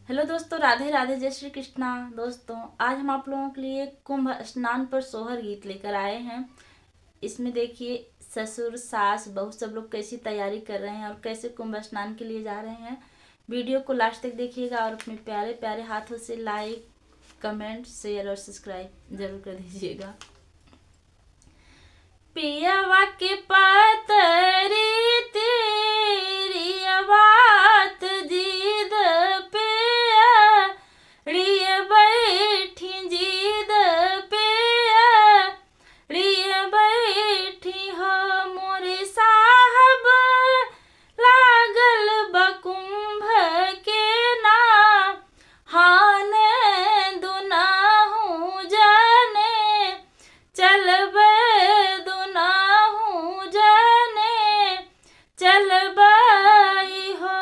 Hello दोस्तों, राधे राधे, जय श्री कृष्णा। दोस्तों, आज हम आप लोगों के लिए कुंभ स्नान पर सोहर गीत लेकर आए हैं। इसमें देखिए ससुर सास बहू सब लोग कैसी तैयारी कर रहे हैं और कैसे कुंभ स्नान के लिए जा रहे हैं। वीडियो को लास्ट तक देखिएगा और अपने प्यारे प्यारे हाथों से लाइक, कमेंट, शेयर और सब्सक्राइब जरूर कर दीजिएगा। पियवा के पतरी तेरी बात दीद रिय बैठी जीद पे रिय बैठी हो मोरे साहब लागल बकुंभ के ना हान दुनाहू जाने चलबे दुनाहू जाने चलबई हो।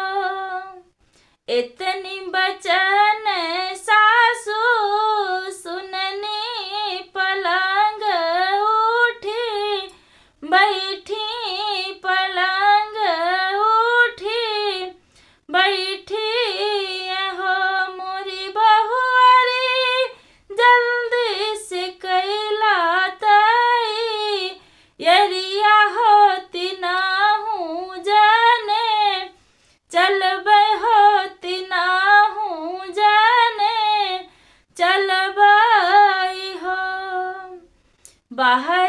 इतनी बचन सासू सुननी पलंग उठी बैठी पलंग उठी बैठी हो मोरी बहुअरी जल्दी से कैला तई यरिया होती ना हूँ जाने चलबे होती ना हूँ जाने चलबई हो। बाहर